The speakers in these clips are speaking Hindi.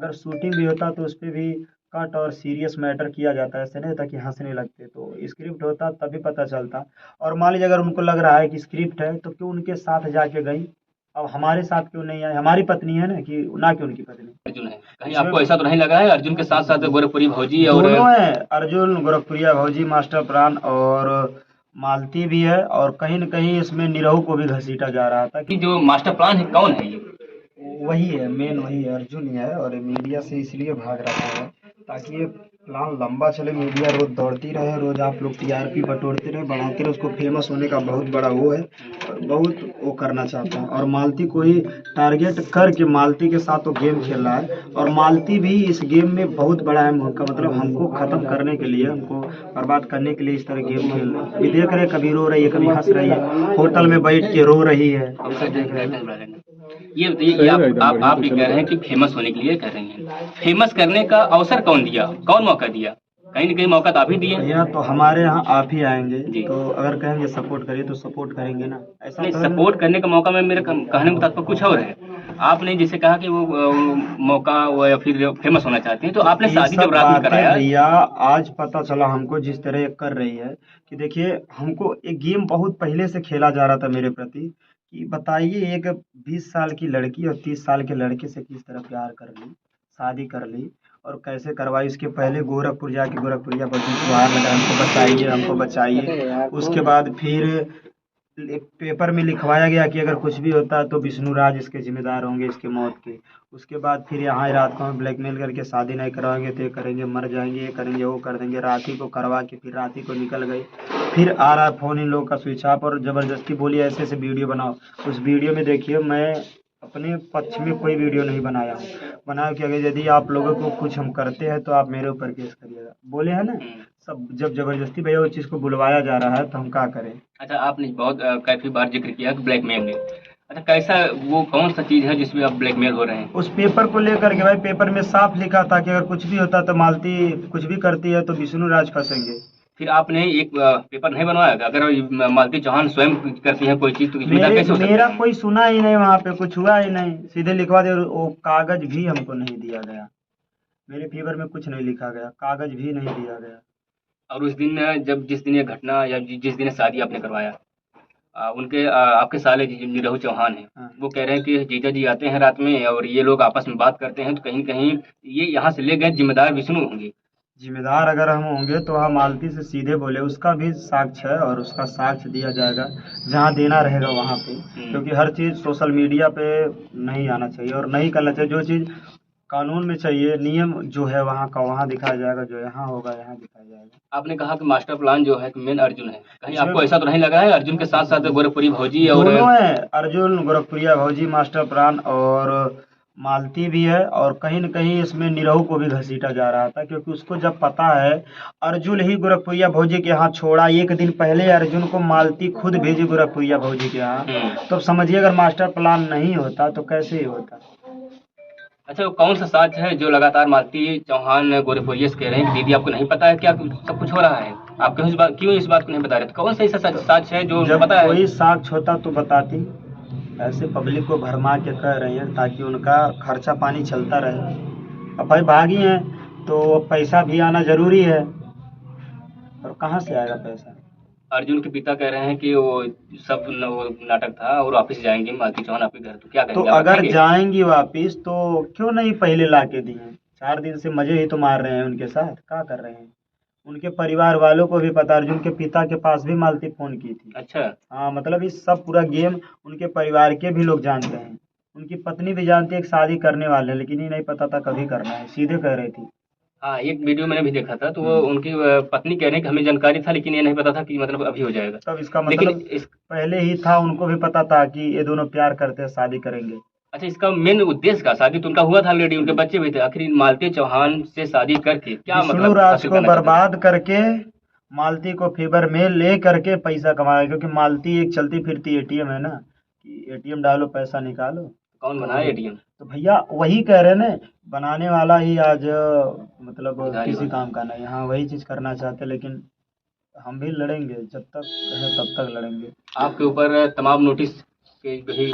अगर शूटिंग भी होता तो उस पे भी कट और सीरियस मैटर किया जाता है, ऐसे नहीं होता कि हंसने लगते, तो स्क्रिप्ट होता तभी पता चलता। और मान लीजिए अगर उनको लग रहा है कि स्क्रिप्ट है तो क्यों उनके साथ जाके गई, अब हमारे साथ क्यों नहीं आई, हमारी पत्नी है ना, कि ना कि उनकी पत्नी। अर्जुन है, कहीं इसमें आपको ऐसा तो नहीं लगा है अर्जुन के साथ साथ गोरखपुरी भौजी और दोनों है, अर्जुन, गोरखपुरिया भौजी, मास्टर प्राण और मालती भी है, और कहीं न कहीं इसमें निरहु को भी घसीटा जा रहा था कि कि जो मास्टर प्लान है कौन है ये? वही है, मेन वही है, अर्जुन ही है, और मीडिया से इसलिए भाग रहा है ताकि ये प्लान लंबा चले, मीडिया रोज दौड़ती रहे, रोज आप लोग टीआरपी बटोरते रहे, बढ़ाते रहे, उसको फेमस होने का बहुत बड़ा वो है, और बहुत वो करना चाहता है, और मालती को ही टारगेट करके मालती के साथ वो गेम खेल रहा है, और मालती भी इस गेम में बहुत बड़ा है उनका, मतलब हमको खत्म करने के लिए, हमको बर्बाद करने के लिए इस तरह गेम खेल रहा है। अभी देख रहे हैं, कभी रो रही है, कभी हंस रही है, होटल में बैठ के रो रही है, ये सब देख रहे हैं। ये आप भी कह रहे हैं कि फेमस होने के लिए कर रही हैं। फेमस करने का अवसर कौन दिया? कौन मौका दिया? कहीं न कहीं मौका तो आप ही दिए। भैया तो हमारे यहाँ आप ही आएंगे, जी। तो अगर कहेंगे सपोर्ट करिए तो सपोर्ट करेंगे ना, ऐसा नहीं, तो है ना। सपोर्ट करने का मौका में मेरे कहने का तात्पर्य कुछ और है। आपने जैसे कहा कि वो मौका वो या फिर फेमस होना चाहती हैं, तो आपने ये शादी सब जब रात में बातें कराया। भैया आज पता चला हमको, जिस तरह ये कर रही है, कि देखिए हमको एक गेम बहुत पहले से खेला जा रहा था मेरे प्रति, कि बताइए एक 20 साल की लड़की और 30 साल के लड़के से किस तरह प्यार कर ली, शादी कर ली, और कैसे करवाई। उसके पहले गोरखपुर जाके गोरखपुरिया बच्ची को हार लगा, हमको बचाइए, हमको बचाइए। उसके बाद फिर एक पेपर में लिखवाया गया कि अगर कुछ भी होता है तो विष्णु राज इसके जिम्मेदार होंगे, इसके मौत के। उसके बाद फिर यहाँ रात को हमें ब्लैकमेल करके शादी नहीं करवाएंगे तो ये करेंगे, मर जाएंगे, ये करेंगे, वो कर देंगे, रात ही को करवा के फिर रात ही को निकल गई। फिर आ रहा फोन इन लोगों का स्विच ऑफ, और जबरदस्ती बोली ऐसे ऐसे वीडियो बनाओ। उस वीडियो में देखिए मैं अपने पक्ष में कोई वीडियो नहीं बनाया हूँ, बनाया कि अगर यदि आप लोगों को कुछ हम करते हैं तो आप मेरे ऊपर केस करिएगा, बोले हैं ना। सब जब जबरदस्ती भैया उस चीज़ को बुलवाया जा रहा है तो हम क्या करें। अच्छा, आपने बहुत काफ़ी बार ज़िक्र किया कि ब्लैकमेल है। अच्छा, कैसा वो कौन-सा चीज़ है जिसमें आप ब्लैकमेल हो रहे हैं? उस पेपर को लेकर के भाई, पेपर में साफ लिखा था कि अगर कुछ भी होता तो मालती कुछ भी करती है तो विष्णु राज फंसेंगे। फिर आपने एक पेपर नहीं बनवाया क्या? अगर मालती चौहान स्वयं करती हैं कोई चीज़ तो जिम्मेदार मेरे कैसे हो सकते मेरा हैं? कोई सुना ही नहीं, वहाँ पे कुछ हुआ ही नहीं, सीधे लिखवा दे, वो कागज भी हमको नहीं दिया गया, मेरे फेवर में कुछ नहीं लिखा गया, कागज भी नहीं दिया गया। और उस दिन जब जिस दिन ये घटना या जिस दिन ये शादी आपने करवाया, उनके आपके साले जी निरहु चौहान हैं, हाँ। वो कह रहे हैं कि जीजा जी आते हैं रात में और ये लोग आपस में बात करते हैं तो कहीं न कहीं ये यहाँ से ले गए जिम्मेदार विष्णु होंगे। जिम्मेदार अगर हम होंगे तो हम मालती से सीधे बोले, उसका भी साक्ष्य है और उसका साक्ष्य दिया जाएगा जहाँ देना रहेगा वहाँ पे, क्योंकि हर चीज़ सोशल मीडिया पे नहीं आना चाहिए और नहीं करना चाहिए। जो चीज़ कानून में चाहिए, नियम जो है वहाँ का वहाँ दिखाया जाएगा, जो यहाँ होगा यहाँ दिखाया जाएगा। आपने कहा कि मास्टर प्लान जो है कि मेन अर्जुन है। कहीं इसमें आपको ऐसा तो नहीं लगा है अर्जुन के साथ-साथ गोरखपुरी भौजी और दोनों है, अर्जुन, गोरखपुरिया भौजी, मास्टर प्राण और मालती भी है, और कहीं न कहीं इसमें निरहु को भी घसीटा जा रहा था, क्योंकि उसको जब पता है अर्जुन ही गोरखपुरिया भौजी के यहाँ छोड़ा, एक दिन पहले अर्जुन को मालती खुद भेजी गोरखपुरिया भौजी के यहाँ, तो समझिए अगर मास्टर प्लान नहीं होता तो कैसे ही होता। अच्छा, वो कौन-सा साज़ है जो लगातार मालती चौहान गोरखपुरिया से कह रहे हैं कि दीदी आपको नहीं पता है क्या सब कुछ हो रहा है? आप क्यों इस बात को नहीं बता रहे थे? कौन-सा ऐसा साज़ है जो जब पता है? कोई साक्ष्य होता तो बताती, ऐसे पब्लिक को भरमा के कह रही हैं ताकि उनका खर्चा पानी चलता रहे। अब भाई भागी हैं तो पैसा भी आना जरूरी है, और कहाँ से आएगा पैसा। अर्जुन के पिता कह रहे हैं कि वो सब वो नाटक था और वापस जाएँगे मालती चौहान आपके घर, तो क्या तो कहेंगे? आप अगर रखेंगे? जाएंगी वापिस तो क्यों नहीं पहले ला के दिए, 4 दिन से मजे ही तो मार रहे हैं उनके साथ, क्या कर रहे हैं। उनके परिवार वालों को भी पता, अर्जुन के पिता के पास भी मालती फोन की थी। अच्छा। हाँ, मतलब इस सब पूरा गेम उनके परिवार के भी लोग जानते हैं, उनकी पत्नी भी जानती है कि शादी करने वाले हैं, लेकिन ये नहीं पता था कभी करना है, सीधे कह रही थी। हाँ, एक वीडियो मैंने भी देखा था, तो वो हम्म। उनकी पत्नी कह रही हैं कि हमें जानकारी था लेकिन ये नहीं पता था कि मतलब अभी हो जाएगा। तब इसका लेकिन मतलब इस पहले ही था, उनको भी पता था कि ये दोनों प्यार करते हैं, शादी करेंगे। अच्छा, इसका मेन उद्देश्य का शादी तो उनका हुआ था ऑलरेडी, उनके बच्चे भी थे। आखिर इन मालती चौहान से शादी करके क्या विष्णु मतलब राज हासिल को करना चाहते थे? बर्बाद करके मालती को फेवर में ले करके पैसा कमाया, क्योंकि मालती एक चलती फिरती एटीएम है ना, कि एटीएम डालो पैसा निकालो। कौन तो बनाया एटीएम? तो भैया वही कह रहे हैं ना, बनाने वाला ही आज मतलब भिखारी किसी बना। काम का नहीं, हाँ वही चीज करना चाहते, लेकिन हम भी लड़ेंगे, जब तक है तब तक लड़ेंगे। आपके ऊपर तमाम नोटिस के भी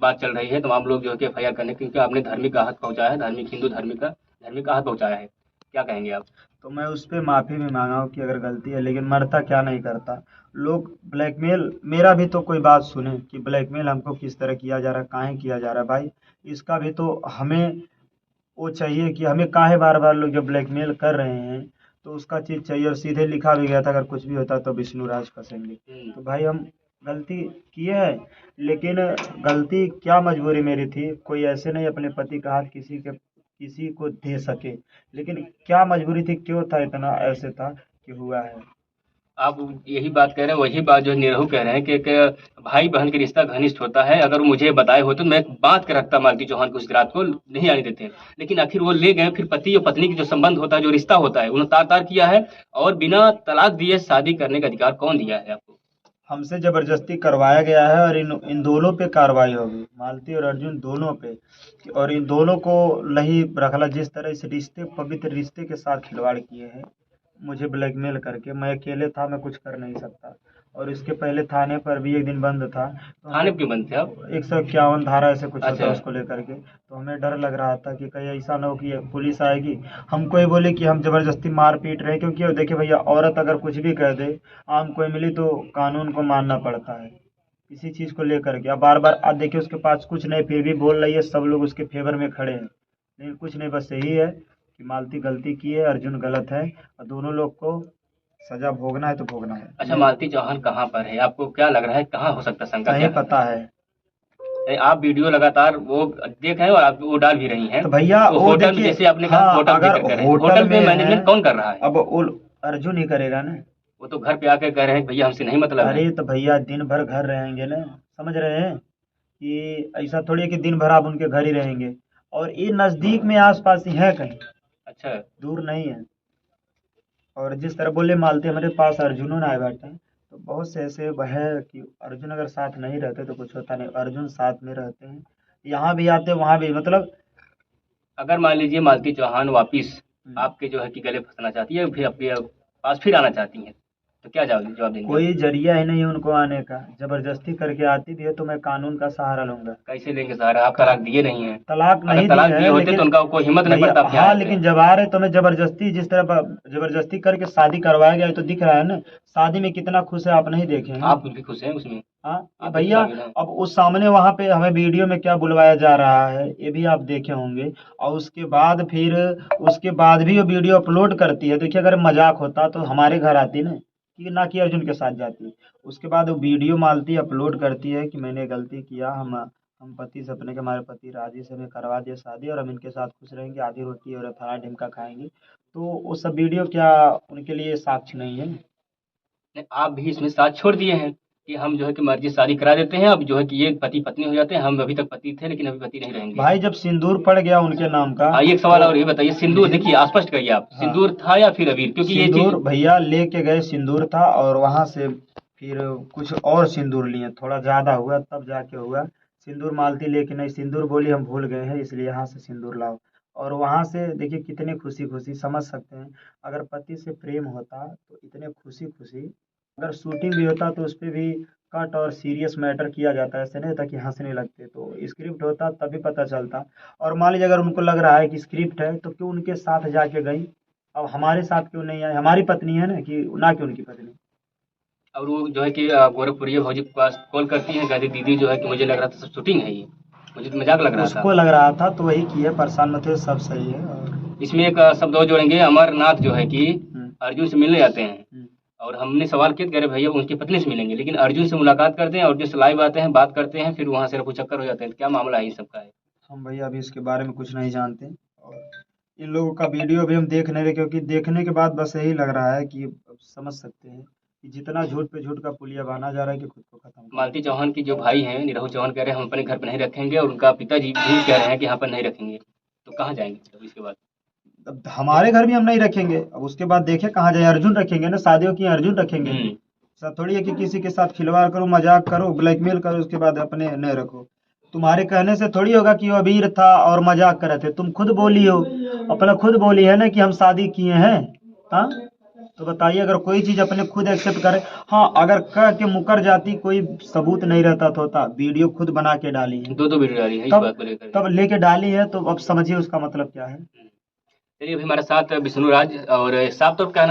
बात चल रही है, तमाम लोग जो है कि एफआईआर करने, क्योंकि आपने धार्मिक आहत पहुंचाया है, धार्मिक हिंदू धार्मिक आहत पहुंचाया है। क्या कहेंगे आप? तो मैं उस पे माफ़ी भी मांगा हूँ कि अगर गलती है, लेकिन मरता क्या नहीं करता। लोग ब्लैकमेल, मेरा भी तो कोई बात सुने कि ब्लैकमेल हमको किस तरह किया जा रहा है, काहे किया जा रहा है भाई। इसका भी तो हमें वो चाहिए कि हमें काहे बार बार लोग जब ब्लैकमेल कर रहे हैं तो उसका चीज़ चाहिए। और सीधे लिखा भी गया था अगर कुछ भी होता तो विष्णु राज फंसेंगे। तो भाई हम गलती किए हैं, लेकिन गलती क्या मजबूरी मेरी थी, कोई ऐसे नहीं अपने पति का हाथ किसी को दे सके, लेकिन क्या मजबूरी थी, क्यों था इतना ऐसे था कि हुआ है। आप यही बात कह रहे हैं, वही बात जो निरहु कह रहे हैं कि भाई बहन का रिश्ता घनिष्ठ होता है, अगर वो मुझे बताए हो तो मैं बांध के रखता मालती चौहान को, उस रात को नहीं आने देते। लेकिन आखिर वो ले गए, फिर पति और पत्नी की जो संबंध होता है, जो रिश्ता होता है, उन्होंने तार तार किया है। और बिना तलाक दिए शादी करने का अधिकार कौन दिया है आपको? हमसे जबरदस्ती करवाया गया है और इन दोनों पे कार्रवाई होगी, मालती और अर्जुन दोनों पे। और इन दोनों को नहीं रखला, जिस तरह इस रिश्ते, पवित्र रिश्ते के साथ खिलवाड़ किए हैं, मुझे ब्लैकमेल करके। मैं अकेले था, मैं कुछ कर नहीं सकता। और इसके पहले थाने पर भी एक दिन बंद था, तो थाने हमें क्यों बंद थे आप? 151 धारा ऐसे कुछ होता अच्छा। है उसको लेकर के, तो हमें डर लग रहा था कि कहीं ऐसा ना हो कि पुलिस आएगी हमको ये बोले कि हम जबरदस्ती मार पीट रहे हैं। क्योंकि देखिए भैया, औरत अगर कुछ भी कह दे, आम कोई मिली तो कानून को मानना पड़ता है किसी चीज़ को लेकर के। अब बार बार आप देखिए उसके पास कुछ नहीं, फिर भी बोल रही है, सब लोग उसके फेवर में खड़े हैं। लेकिन कुछ नहीं, बस यही है कि मालती गलती की है, अर्जुन गलत है, और दोनों लोग को सजा भोगना है तो भोगना है। अच्छा, मालती चौहान कहाँ पर है? आपको क्या लग रहा है, कहाँ हो सकता है? शंका नहीं क्या है? पता है। आप वीडियो लगातार वो देख रहे हैं और आप वो डाल भी रही हैं। तो भैया तो वो होटल में, देखिए, जैसे आपने कहा हाँ होटल अगर जिक्र कर रहे हैं, होटल होटल में पे है, मैनेजमेंट कौन कर रहा है? अब वो अर्जुन ही करेगा ना। वो तो घर पे आके कह रहे हैं भैया हमसे नहीं मतलब है। अरे तो भैया दिन भर घर रहेंगे ना, समझ रहे हैं कि ऐसा थोड़ी है कि दिन भर आप उनके घर ही रहेंगे। और ये नज़दीक में आसपास ही है, कहीं अच्छा। दूर नहीं है। और जिस तरह बोले मालते हमारे पास अर्जुनों ना आए बैठे हैं, तो बहुत से ऐसे है कि अर्जुन अगर साथ नहीं रहते तो कुछ होता नहीं, अर्जुन साथ में रहते हैं, यहाँ भी आते वहाँ भी, मतलब। अगर मान लीजिए मालती चौहान वापिस हम्म, आपके जो है कि गले फंसना चाहती है, फिर आपके पास फिर आना चाहती हैं, तो क्या जवाब जवाब देंगे आप? कोई जरिया ही नहीं है उनको आने का। जबरदस्ती करके आती भी है तो मैं कानून का सहारा लूंगा। कैसे लेंगे सहारा? आप का तलाक दिए नहीं हैं। तलाक अगर नहीं तलाक दिए दिए हैं, होते तो लेकिन उनका कोई हिम्मत नहीं भैया पड़ता आपके यहाँ हाँ, आए पे। लेकिन जब आ रहे तो मैं जबरदस्ती, जिस तरह जबरदस्ती करके शादी करवाया गया है तो दिख रहा है ना, शादी में कितना खुश है, आप नहीं देखे हैं। आप भी खुश हैं उसमें? हाँ ये आप भी तो भैया, शामिल हैं। अब उस सामने वहां पे हमें वीडियो में क्या बुलवाया जा रहा है ये भी आप देखे होंगे। और उसके बाद भी वो वीडियो अपलोड करती है। देखिए अगर मजाक होता तो हमारे घर आती ना, कि ना कि अर्जुन के साथ जाती। उसके बाद वो वीडियो मालती अपलोड करती है कि मैंने गलती किया, हम पति सपने के, हमारे पति राजी से हमें करवा दिया शादी, और हम इनके साथ खुश रहेंगे, आधी रोटी और फला ढिमका खाएंगे। तो वो सब वीडियो क्या उनके लिए साक्ष्य नहीं है? नहीं, आप भी इसमें साथ छोड़ दिए हैं कि हम जो है कि मर्जी शादी करा देते हैं, अब जो है कि ये पति पत्नी हो जाते हैं। हम अभी तक पति थे लेकिन अभी पति नहीं रहेंगे। भाई जब सिंदूर पड़ गया उनके नाम का, हाँ, एक सवाल तो और ये बताइए, सिंदूर देखिए स्पष्ट करिए आप, हाँ, सिंदूर था या फिर अबीर? क्योंकि ये चीज सिंदूर भैया लेके गए, सिंदूर था, और वहां से फिर कुछ और सिंदूर लिए, थोड़ा ज्यादा हुआ तब जाके हुआ। सिंदूर मालती लेके नहीं, सिंदूर बोली हम भूल गए हैं इसलिए यहाँ से सिंदूर लाओ। और वहां से देखिए कितने खुशी खुशी, समझ सकते हैं अगर पति से प्रेम होता तो इतने खुशी खुशी। अगर शूटिंग भी होता तो उस पर भी कट और सीरियस मैटर किया जाता, ऐसे नहीं होता कि हंसने लगते। तो स्क्रिप्ट होता तभी पता चलता। और मान लीजिए अगर उनको लग रहा है कि स्क्रिप्ट है तो क्यों उनके साथ जाके गई, अब हमारे साथ क्यों नहीं आए? हमारी पत्नी है ना, कि ना कि उनकी पत्नी। और वो जो है कि गोरखपुरी भौजी के पास कॉल करती हैं, कहती दीदी जो है कि मुझे लग रहा था सब शूटिंग है, ये मुझे तो मजाक लग रहा था। उसको लग रहा था तो वही किए, परेशान मत होइए, सब सही है। और इसमें एक शब्द और जोड़ेंगे, अमरनाथ जो है कि हम्म, अर्जुन से मिलने जाते हैं, हम्म, और हमने सवाल किया कि अरे भैया उनकी पत्नी से मिलेंगे, लेकिन अर्जुन से मुलाकात करते हैं, अर्जुन से लाइव आते हैं, बात करते हैं, फिर वहां से रफू चक्कर हो जाते हैं। तो क्या मामला है इन सबका है? हम भैया अभी इसके बारे में कुछ नहीं जानते। और इन लोगों का वीडियो भी हम देख नहीं रहे, क्योंकि देखने के बाद बस यही लग रहा है कि अब समझ सकते हैं कि जितना झूठ पे झूठ का पुलिया बांधा जा रहा है कि खुद को खत्म कर। मालती चौहान की जो भाई हैं निरहु चौहान कह रहे हैं हम अपने घर पर नहीं रखेंगे, और उनका पिताजी भी कह रहे हैं कि यहाँ पर नहीं रखेंगे। तो कहाँ जाएंगे अब इसके बाद? अब हमारे घर भी हम नहीं रखेंगे, अब उसके बाद देखे कहाँ जाए। अर्जुन रखेंगे ना, शादियों की अर्जुन रखेंगे। हम्म। ऐसा थोड़ी है कि किसी के साथ खिलवाड़ करो, मजाक करो, ब्लैकमेल करो, उसके बाद अपने न रखो। तुम्हारे कहने से थोड़ी होगा कि वो अबीर था और मजाक कर रहे थे। तुम खुद बोली हो, अपना खुद बोली है ना कि हम शादी किए हैं। हाँ, तो बताइए, अगर कोई चीज अपने खुद एक्सेप्ट करे, हाँ अगर कह के मुकर जाती, कोई सबूत नहीं रहता तो होता, वीडियो खुद बना के डाली है, दो वीडियो डाली है इस तब बात को लेकर। तब लेके डाली है, तो अब समझिए उसका मतलब क्या है। चलिए, अभी हमारे साथ विष्णु राज, और साफ तौर पे कहना